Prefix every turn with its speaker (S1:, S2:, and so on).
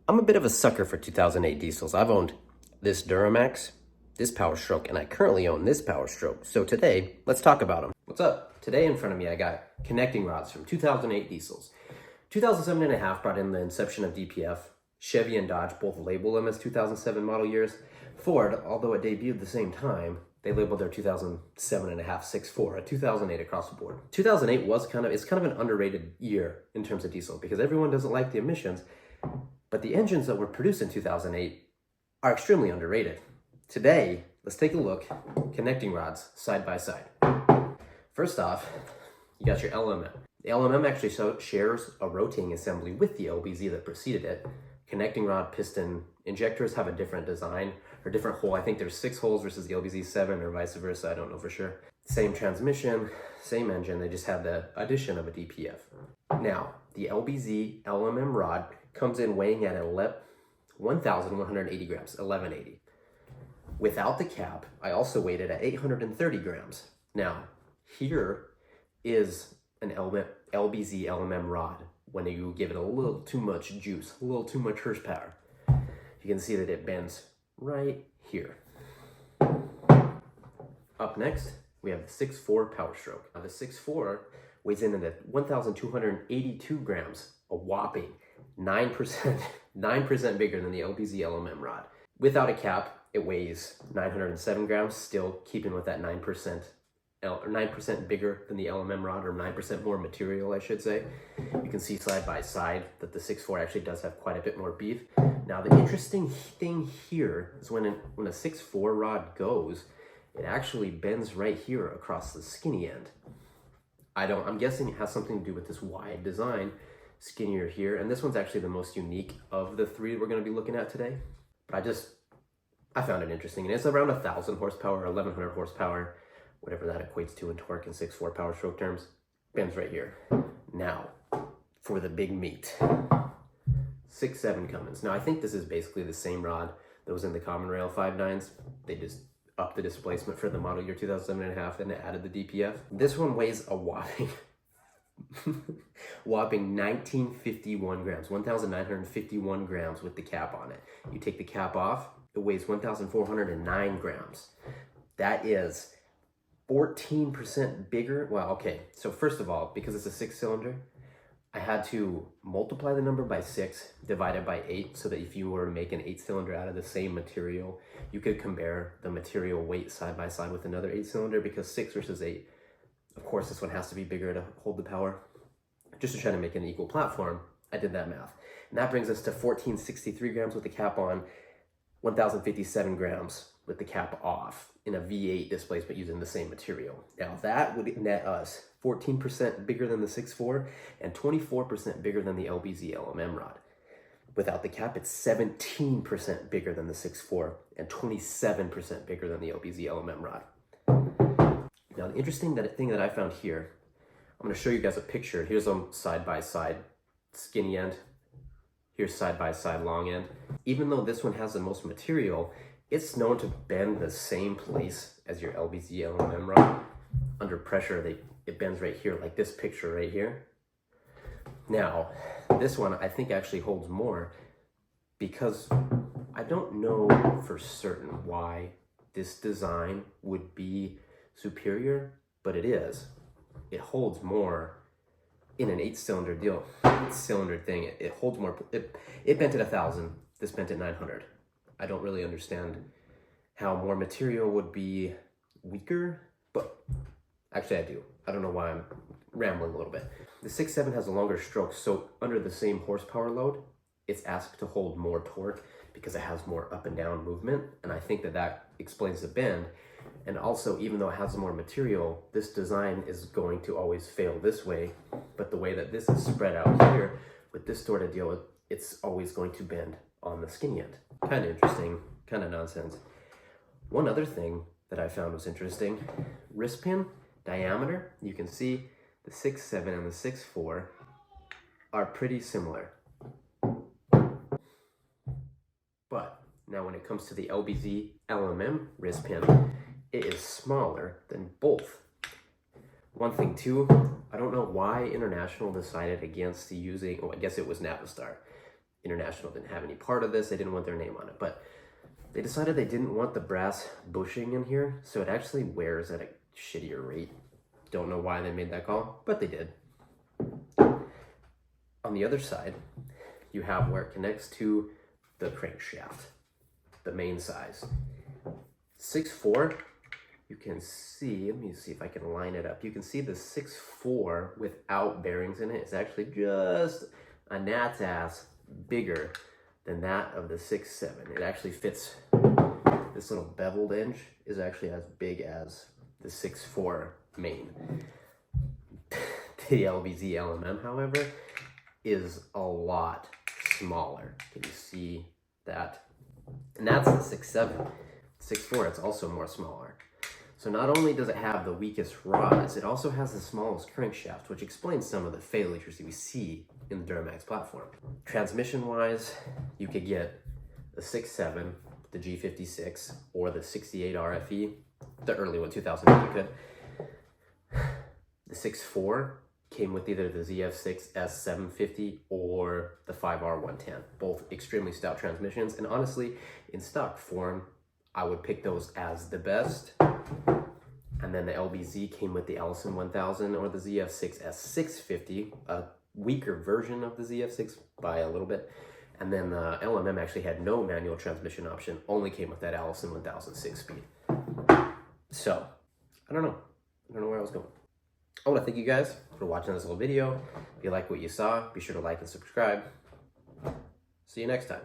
S1: I'm a bit of a sucker for 2008 diesels. I've owned this Duramax, this powerstroke, and I currently own this powerstroke. So today, let's talk about them. What's up? Today in front of me, I got connecting rods from 2008 diesels. 2007.5 brought in the inception of DPF. Chevy and Dodge both label them as 2007 model years. Ford, although it debuted the same time, they labeled their 2007.5 6.4 a 2008 across the board. 2008 was kind of an underrated year in terms of diesel because everyone doesn't like the emissions, but the engines that were produced in 2008 are extremely underrated. Today, let's take a look, connecting rods side by side. First off, you got your LMM. The LMM actually shares a rotating assembly with the LBZ that preceded it. Connecting rod, piston, injectors have a different design or different hole. I think there's 6 holes versus the LBZ 7 or vice versa. I don't know for sure. Same transmission, same engine. They just had the addition of a DPF. Now, the LBZ LMM rod comes in weighing at 1,180 grams, 1180. Without the cap, I also weighed it at 830 grams. Now, here is an LBZ LMM rod when you give it a little too much juice, a little too much horsepower. You can see that it bends right here. Up next, we have the 6.4 powerstroke. Now the 6.4 weighs in at 1,282 grams, a whopping 9% bigger than the LBZ LMM rod. Without a cap, it weighs 907 grams, still keeping with that 9% bigger than the LMM rod, or 9% more material, I should say. You can see side by side that the 6.4 actually does have quite a bit more beef. Now, the interesting thing here is when a 6.4 rod goes, it actually bends right here across the skinny end. I'm guessing it has something to do with this wide design, skinnier here, and this one's actually the most unique of the 3 we're going to be looking at today. But I found it interesting, and it's around 1,000 horsepower, 1,100 horsepower, whatever that equates to in torque and 6.4 powerstroke terms. Bends right here. Now, for the big meat. 6.7 Cummins. Now, I think this is basically the same rod that was in the Common Rail 5.9s. They just upped the displacement for the model year 2007.5 and added the DPF. This one weighs a whopping 1,951 grams, 1,951 grams with the cap on it. You take the cap off, it weighs 1,409 grams. That is 14% bigger. Well, okay, so first of all, because it's a 6-cylinder, I had to multiply the number by 6, divide it by 8, so that if you were to make an 8-cylinder out of the same material, you could compare the material weight side by side with another 8-cylinder, because 6 versus 8, of course, this one has to be bigger to hold the power. Just to try to make an equal platform, I did that math. And that brings us to 1,463 grams with the cap on, 1,057 grams with the cap off in a V8 displacement using the same material. Now that would net us 14% bigger than the 6.4 and 24% bigger than the LBZ LMM rod. Without the cap, it's 17% bigger than the 6.4 and 27% bigger than the LBZ LMM rod. Now, the interesting thing that I found here, I'm going to show you guys a picture. Here's a side-by-side skinny end. Here's side-by-side long end. Even though this one has the most material, it's known to bend the same place as your LBZ LMM rod. Under pressure, it bends right here, like this picture right here. Now, this one I think actually holds more, because I don't know for certain why this design would be superior, but it is. It holds more in an 8-cylinder deal. 8-cylinder thing, it holds more. It bent at 1,000, this bent at 900. I don't really understand how more material would be weaker, but actually I do. I don't know why I'm rambling a little bit. The 6.7 has a longer stroke, so under the same horsepower load, it's asked to hold more torque because it has more up and down movement, and I think that explains the bend. And also, even though it has more material, this design is going to always fail this way, but the way that this is spread out here with this sort of deal, it's always going to bend on the skinny end. Kind of interesting, kind of nonsense. One other thing that I found was interesting, wrist pin diameter. You can see the 6.7 and the 6.4 are pretty similar. But now when it comes to the LBZ LMM wrist pin, it is smaller than both. One thing too, I don't know why International decided against using, I guess it was Navistar, International didn't have any part of this. They didn't want their name on it, but they decided they didn't want the brass bushing in here, so it actually wears at a shittier rate. Don't know why they made that call, but they did. On the other side, you have where it connects to the crankshaft, the main size. 6.4, you can see, let me see if I can line it up. You can see the 6.4 without bearings in it is actually just a gnat's ass bigger than that of the 6.7. It actually fits, this little beveled edge is actually as big as the 6.4 main. The LBZ LMM, however, is a lot smaller. Can you see that? And that's the 6.7. 6.4, it's also more smaller. So not only does it have the weakest rods, it also has the smallest crankshaft, which explains some of the failures that we see in the Duramax platform. Transmission-wise, you could get the 6.7, the G56, or the 68 RFE, the early one, 2008 you could. The 6.4 came with either the ZF6 S750 or the 5R110, both extremely stout transmissions, and honestly, in stock form, I would pick those as the best. And then the LBZ came with the Allison 1000 or the ZF6 S650, a weaker version of the ZF6 by a little bit. And then the LMM actually had no manual transmission option, only came with that Allison 1000 6-speed. So, I don't know where I was going. I want to thank you guys for watching this little video. If you like what you saw, be sure to like and subscribe. See you next time.